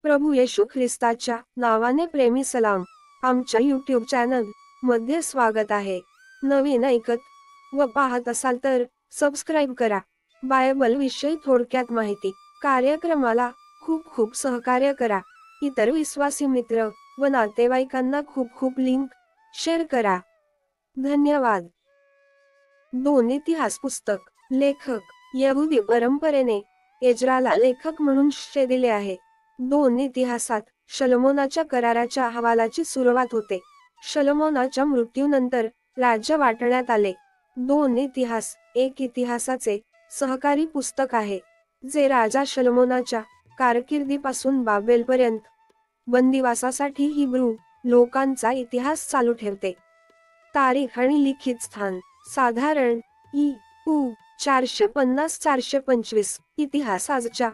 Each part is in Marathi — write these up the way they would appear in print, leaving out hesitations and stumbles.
प्रभू येशू ख्रिस्ताच्या नावाने प्रेमी सलाम. आमच्या यूट्यूब चॅनल मध्ये स्वागत आहे. नवीन ऐकत व पाहत असाल तर सबस्क्राईब करा. बायबल विषयी थोडक्यात माहिती. कार्यक्रमाला खूप खूप सहकार्य करा. इतर विश्वासी मित्र व नातेवाईकांना खूप खूप लिंक शेअर करा. धन्यवाद. दोन इतिहास पुस्तक. लेखक यहुदी परंपरेने एज्राला लेखक म्हणून श्रेय दिले आहे. दोन इतिहासात शलोमोनाच्या कराराच्या अहवालाची सुरुवात होते. शलोमोनाच्या मृत्यूनंतर राज्य वाटण्यात आले. दोन इतिहास एक इतिहासाचे सहकारी पुस्तक आहे, जे राजा शलोमोनाच्या कारकिर्दीपासून बाबेलपर्यंत बंदिवासासाठी हिब्रू लोकांचा इतिहास चालू ठेवते. तारीख आणि लिखित स्थान साधारण इ. पू. 450-425. इतिहास आजच्या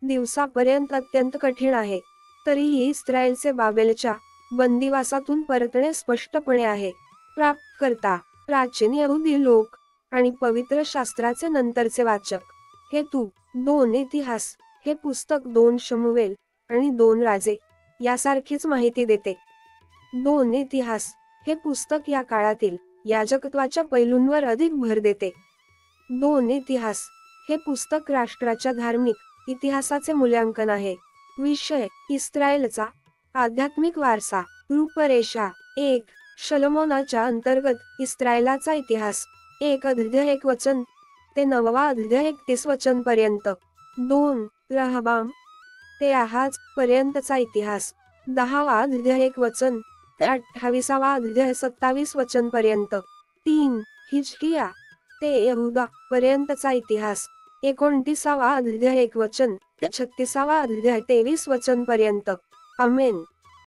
दिवसापर्यंत अत्यंत कठीण आहे, तरीही इस्रायलचे बाबेलच्या बंदिवासातून परतणे स्पष्टपणे आहे. प्राप्तकर्ता प्राचीन यहुदी लोक आणि पवित्र शास्त्राचे नंतरचे वाचक. हेतू दोन इतिहास हे पुस्तक 2 शमूएल आणि 2 राजे यासारखीच माहिती देते. दोन इतिहास हे पुस्तक या काळातील याजकत्वाच्या पैलूंवर अधिक भर देते. दोन इतिहास हे पुस्तक राष्ट्राच्या धार्मिक इतिहासाचे मूल्यांकन आहे. विषय इस्रायलचा आध्यात्मिक वारसा. रूपरेषा 1. शलोमोनाच्या अंतर्गत इस्रायलाचा इतिहास. 1 अध्याय 1 वचन ते 9 अध्याय 31 वचन पर्यंत. 2. रहबाम ते आहाज पर्यंतचा इतिहास. 10 अध्याय 1 वचन ते 28 अध्याय 27 वचन पर्यंत. 3. हिजकिया ते यहुदा पर्यंतचा इतिहास. 29 अध्याय 1 वचन ते 36 अध्याय 23 वचन पर्यंत. आमेन.